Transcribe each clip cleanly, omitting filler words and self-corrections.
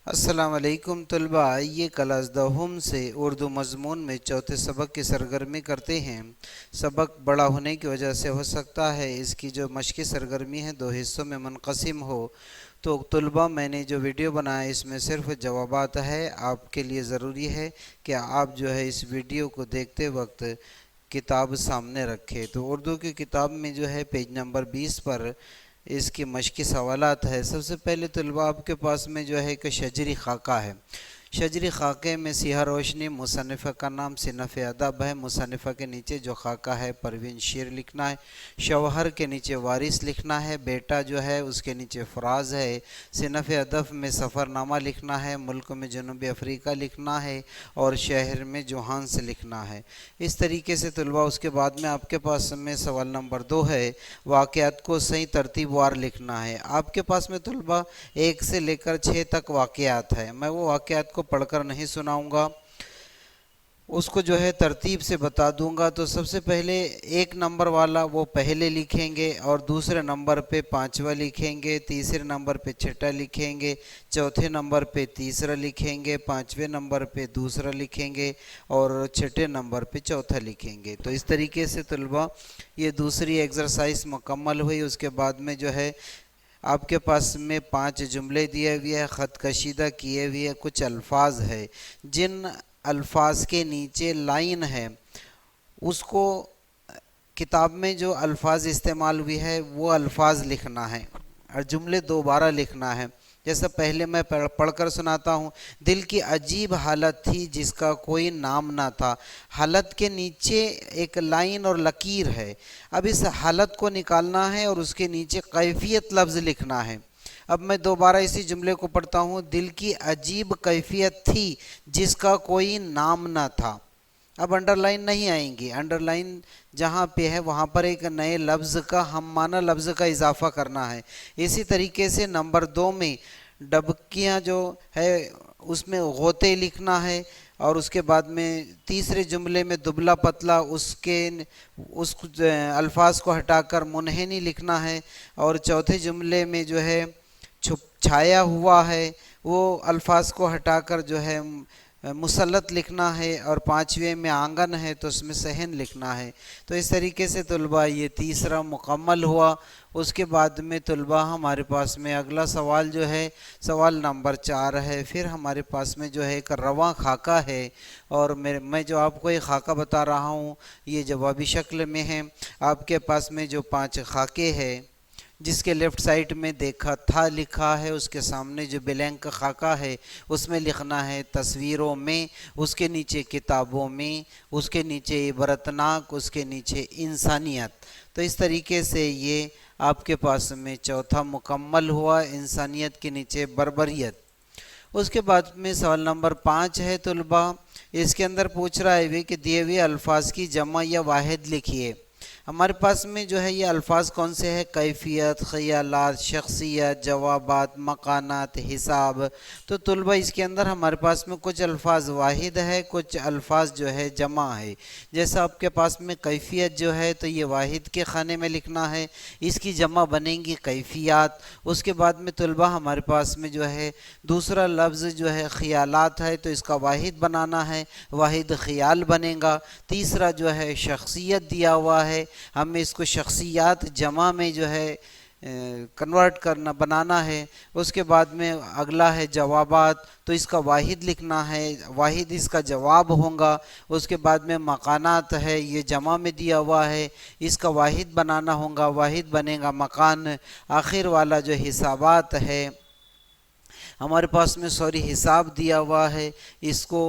السلام علیکم طلباء، آئیے کلاس دہم سے اردو مضمون میں چوتھے سبق کی سرگرمی کرتے ہیں۔ سبق بڑا ہونے کی وجہ سے ہو سکتا ہے اس کی جو مشقی سرگرمی ہے دو حصوں میں منقسم ہو، تو طلباء میں نے جو ویڈیو بنایا اس میں صرف جوابات ہے۔ آپ کے لیے ضروری ہے کہ آپ جو ہے اس ویڈیو کو دیکھتے وقت کتاب سامنے رکھے۔ تو اردو کی کتاب میں جو ہے پیج نمبر 20 پر اس کی مشقی سوالات ہے۔ سب سے پہلے طلباء آپ کے پاس میں جو ہے ایک شجری خاکہ ہے۔ شجری خاکے میں سیاہ روشنی، مصنفہ کا نام، صنف ادب ہے۔ مصنفہ کے نیچے جو خاکہ ہے پروین شیر لکھنا ہے۔ شوہر کے نیچے وارث لکھنا ہے۔ بیٹا جو ہے اس کے نیچے فراز ہے۔ صنف ادب میں سفر نامہ لکھنا ہے۔ ملک میں جنوبی افریقہ لکھنا ہے اور شہر میں جوہانس لکھنا ہے۔ اس طریقے سے طلباء اس کے بعد میں آپ کے پاس میں سوال نمبر 2 ہے، واقعات کو صحیح ترتیب وار لکھنا ہے۔ آپ کے پاس میں طلباء 1 سے لے کر 6 تک واقعات ہے۔ میں وہ واقعات کو پڑھ کر نہیں سناؤں گا، اس کو جو ہے ترتیب سے بتا دوں گا۔ تو سب سے پہلے 1 نمبر والا وہ پہلے لکھیں گے، اور دوسرے نمبر پہ 5واں لکھیں گے، تیسرے نمبر پہ 6واں لکھیں گے، چوتھے نمبر پہ تیسرا لکھیں گے، 5ویں نمبر پہ دوسرا لکھیں گے، اور 6 نمبر پہ چوتھا لکھیں گے۔ تو اس طریقے سے طلباء یہ دوسری ایکسرسائز مکمل ہوئی۔ اس کے بعد میں جو ہے آپ کے پاس میں 5 جملے دیے ہوئے ہیں، خط کشیدہ کیے ہوئے کچھ الفاظ ہے۔ جن الفاظ کے نیچے لائن ہے اس کو کتاب میں جو الفاظ استعمال ہوئی ہے وہ الفاظ لکھنا ہے، اور جملے دوبارہ لکھنا ہے۔ جیسا پہلے میں پڑھ کر سناتا ہوں۔ دل کی عجیب حالت تھی جس کا کوئی نام نہ تھا۔ حالت کے نیچے ایک لائن اور لکیر ہے۔ اب اس حالت کو نکالنا ہے اور اس کے نیچے کیفیت لفظ لکھنا ہے۔ اب میں دوبارہ اسی جملے کو پڑھتا ہوں۔ دل کی عجیب کیفیت تھی جس کا کوئی نام نہ تھا۔ اب انڈر لائن نہیں آئیں گی، انڈر لائن جہاں پہ ہے وہاں پر ایک نئے لفظ کا، ہم معنی لفظ کا اضافہ کرنا ہے۔ اسی طریقے سے نمبر 2 میں ڈبکیاں جو ہے اس میں غوطے لکھنا ہے، اور اس کے بعد میں تیسرے جملے میں دبلا پتلا اس الفاظ کو ہٹا کر منحنی لکھنا ہے، اور چوتھے جملے میں جو ہے چھایا ہوا ہے وہ الفاظ کو ہٹا کر جو ہے مسلط لکھنا ہے، اور 5ویں میں آنگن ہے تو اس میں صحن لکھنا ہے۔ تو اس طریقے سے طلباء یہ تیسرا مکمل ہوا۔ اس کے بعد میں طلباء ہمارے پاس میں اگلا سوال جو ہے سوال نمبر 4 ہے۔ پھر ہمارے پاس میں جو ہے ایک رواں خاکہ ہے، اور میں جو آپ کو ایک خاکہ بتا رہا ہوں یہ جوابی شکل میں ہے۔ آپ کے پاس میں جو 5 خاکے ہے، جس کے لیفٹ سائڈ میں دیکھا تھا لکھا ہے، اس کے سامنے جو بلینک خاکہ ہے اس میں لکھنا ہے تصویروں میں، اس کے نیچے کتابوں میں، اس کے نیچے عبرتناک، اس کے نیچے انسانیت۔ تو اس طریقے سے یہ آپ کے پاس میں چوتھا مکمل ہوا، انسانیت کے نیچے بربریت۔ اس کے بعد میں سوال نمبر 5 ہے طلباء۔ اس کے اندر پوچھ رہا ہے کہ دیے ہوئے الفاظ کی جمع یا واحد لکھیے۔ ہمارے پاس میں جو ہے یہ الفاظ کون سے ہیں؟ کیفیت، خیالات، شخصیت، جوابات، مکانات، حساب۔ تو طلباء اس کے اندر ہمارے پاس میں کچھ الفاظ واحد ہے، کچھ الفاظ جو ہے جمع ہے۔ جیسا آپ کے پاس میں کیفیت جو ہے تو یہ واحد کے خانے میں لکھنا ہے، اس کی جمع بنیں گی کیفیات۔ اس کے بعد میں طلباء ہمارے پاس میں جو ہے دوسرا لفظ جو ہے خیالات ہے تو اس کا واحد بنانا ہے، واحد خیال بنے گا۔ تیسرا جو ہے شخصیت دیا ہوا ہے، ہمیں اس کو شخصیات جمع میں جو ہے کنورٹ کرنا، بنانا ہے۔ اس کے بعد میں اگلا ہے جوابات، تو اس کا واحد لکھنا ہے، واحد اس کا جواب ہوگا۔ اس کے بعد میں مکانات ہے، یہ جمع میں دیا ہوا ہے، اس کا واحد بنانا ہوگا، واحد بنے گا مکان۔ آخر والا جو حسابات ہے ہمارے پاس میں حساب دیا ہوا ہے، اس کو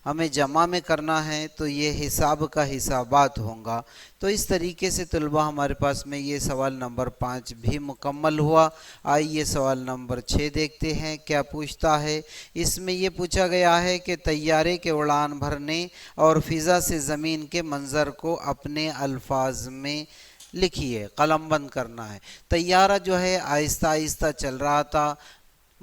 ہمیں جمع میں کرنا ہے تو یہ حساب کا حسابات ہوگا۔ تو اس طریقے سے طلباء ہمارے پاس میں یہ سوال نمبر 5 بھی مکمل ہوا۔ آئیے سوال نمبر 6 دیکھتے ہیں کیا پوچھتا ہے۔ اس میں یہ پوچھا گیا ہے کہ طیارے کے اڑان بھرنے اور فضا سے زمین کے منظر کو اپنے الفاظ میں لکھیے۔ قلم بند کرنا ہے۔ طیارہ جو ہے آہستہ آہستہ چل رہا تھا،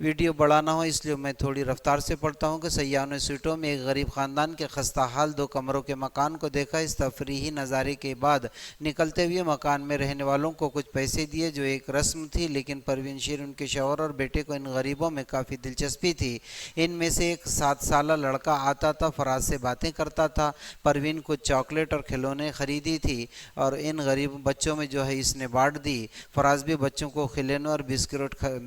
ویڈیو بڑا نہ ہو اس لیے میں تھوڑی رفتار سے پڑھتا ہوں کہ سیاحوں سیٹوں میں ایک غریب خاندان کے خستہ حال 2 کمروں کے مکان کو دیکھا۔ اس تفریحی نظارے کے بعد نکلتے ہوئے مکان میں رہنے والوں کو کچھ پیسے دیے جو ایک رسم تھی، لیکن پروین شیر، ان کے شوہر اور بیٹے کو ان غریبوں میں کافی دلچسپی تھی۔ ان میں سے ایک 7 سالہ لڑکا آتا تھا، فراز سے باتیں کرتا تھا۔ پروین کو چاکلیٹ اور کھلونے خریدی تھی اور ان غریب بچوں میں جو ہے اس نے بانٹ دی۔ فراز بھی بچوں کو کھلونے اور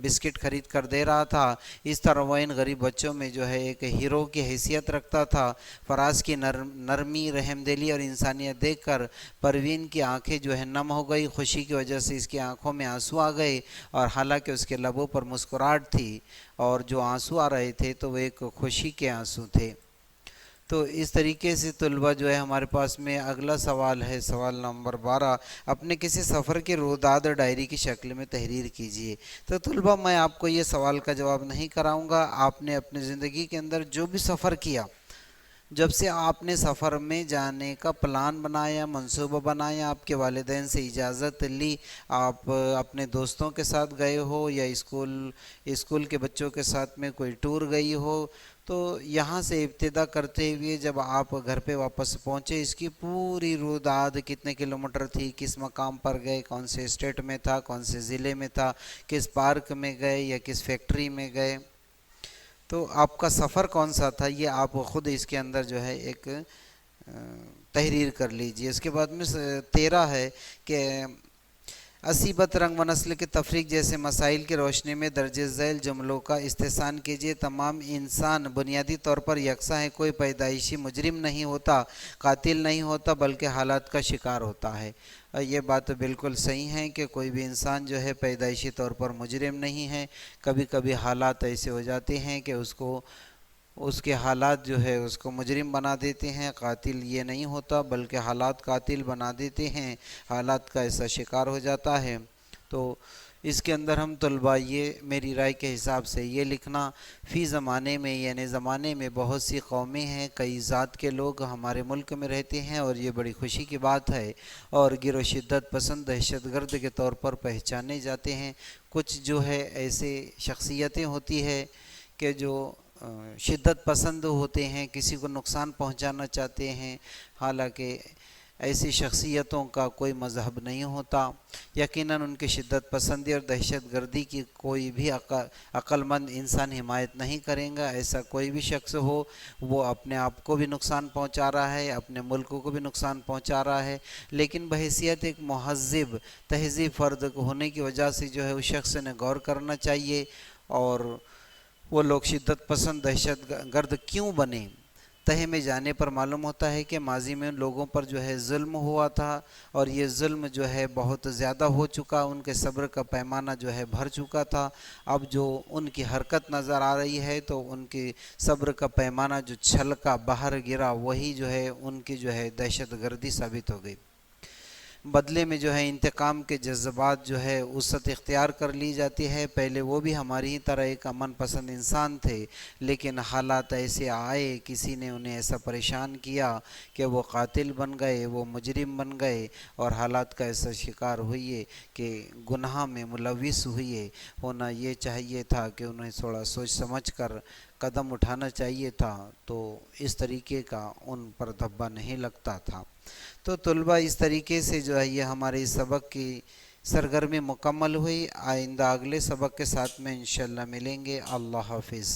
بسکٹ خرید کر دے رہا تھا۔ اس طرح وہ ان غریب بچوں میں جو ہے ایک ہیرو کی حیثیت رکھتا تھا۔ فراز کی نرمی، رحم دلی اور انسانیت دیکھ کر پروین کی آنکھیں جو ہے نم ہو گئی۔ خوشی کی وجہ سے اس کی آنکھوں میں آنسو آ گئے، اور حالانکہ اس کے لبوں پر مسکراہٹ تھی، اور جو آنسو آ رہے تھے تو وہ ایک خوشی کے آنسو تھے۔ تو اس طریقے سے طلبہ جو ہے ہمارے پاس میں اگلا سوال ہے، سوال نمبر 12، اپنے کسی سفر کے رویداد ڈائری کی شکل میں تحریر کیجیے۔ تو طلبہ میں آپ کو یہ سوال کا جواب نہیں کراؤں گا۔ آپ نے اپنی زندگی کے اندر جو بھی سفر کیا، جب سے آپ نے سفر میں جانے کا پلان بنایا، منصوبہ بنایا، آپ کے والدین سے اجازت لی، آپ اپنے دوستوں کے ساتھ گئے ہو یا اسکول کے بچوں کے ساتھ میں کوئی ٹور گئی ہو، تو یہاں سے ابتدا کرتے ہوئے جب آپ گھر پہ واپس پہنچے، اس کی پوری رویداد کتنے کلومیٹر تھی، کس مقام پر گئے، کون سے اسٹیٹ میں تھا، کون سے ضلع میں تھا، کس پارک میں گئے یا کس فیکٹری میں گئے، تو آپ کا سفر کون سا تھا، یہ آپ خود اس کے اندر جو ہے ایک تحریر کر لیجئے۔ اس کے بعد میں 13 ہے کہ اصیبت، رنگ و نسل کی تفریق جیسے مسائل کی روشنی میں درج ذیل جملوں کا استحسان کیجیے۔ تمام انسان بنیادی طور پر یکساں ہے، کوئی پیدائشی مجرم نہیں ہوتا، قاتل نہیں ہوتا، بلکہ حالات کا شکار ہوتا ہے۔ یہ بات بالکل صحیح ہے کہ کوئی بھی انسان جو ہے پیدائشی طور پر مجرم نہیں ہے، کبھی کبھی حالات ایسے ہو جاتے ہیں کہ اس کے حالات جو ہے اس کو مجرم بنا دیتے ہیں۔ قاتل یہ نہیں ہوتا بلکہ حالات قاتل بنا دیتے ہیں، حالات کا ایسا شکار ہو جاتا ہے۔ تو اس کے اندر ہم طلباء یہ میری رائے کے حساب سے یہ لکھنا، فی زمانے میں یعنی زمانے میں بہت سی قومیں ہیں، کئی ذات کے لوگ ہمارے ملک میں رہتے ہیں، اور یہ بڑی خوشی کی بات ہے، اور گرو و شدت پسند دہشت گرد کے طور پر پہچانے جاتے ہیں۔ کچھ جو ہے ایسے شخصیتیں ہوتی ہے کہ جو شدت پسند ہوتے ہیں، کسی کو نقصان پہنچانا چاہتے ہیں، حالانکہ ایسی شخصیتوں کا کوئی مذہب نہیں ہوتا۔ یقیناً ان کی شدت پسندی اور دہشت گردی کی کوئی بھی عقل مند انسان حمایت نہیں کرے گا۔ ایسا کوئی بھی شخص ہو، وہ اپنے آپ کو بھی نقصان پہنچا رہا ہے، اپنے ملک کو بھی نقصان پہنچا رہا ہے، لیکن بحیثیت ایک مہذب تہذیب فرد ہونے کی وجہ سے جو ہے اس شخص نے غور کرنا چاہیے، اور وہ لوگ شدت پسند دہشت گرد کیوں بنے، تہہ میں جانے پر معلوم ہوتا ہے کہ ماضی میں ان لوگوں پر جو ہے ظلم ہوا تھا، اور یہ ظلم جو ہے بہت زیادہ ہو چکا، ان کے صبر کا پیمانہ جو ہے بھر چکا تھا۔ اب جو ان کی حرکت نظر آ رہی ہے تو ان کی صبر کا پیمانہ جو چھلکا باہر گرا، وہی جو ہے ان کی جو ہے دہشت گردی ثابت ہو گئی۔ بدلے میں جو ہے انتقام کے جذبات جو ہے وسعت اختیار کر لی جاتی ہے۔ پہلے وہ بھی ہماری ہی طرح ایک امن پسند انسان تھے، لیکن حالات ایسے آئے، کسی نے انہیں ایسا پریشان کیا کہ وہ قاتل بن گئے، وہ مجرم بن گئے، اور حالات کا ایسا شکار ہوئے کہ گناہ میں ملوث ہوئے۔ ہونا یہ چاہیے تھا کہ انہیں تھوڑا سوچ سمجھ کر قدم اٹھانا چاہیے تھا، تو اس طریقے کا ان پر دھبا نہیں لگتا تھا۔ تو طلباء اس طریقے سے جو ہے یہ ہمارے سبق کی سرگرمی مکمل ہوئی۔ آئندہ اگلے سبق کے ساتھ میں انشاءاللہ ملیں گے۔ اللہ حافظ۔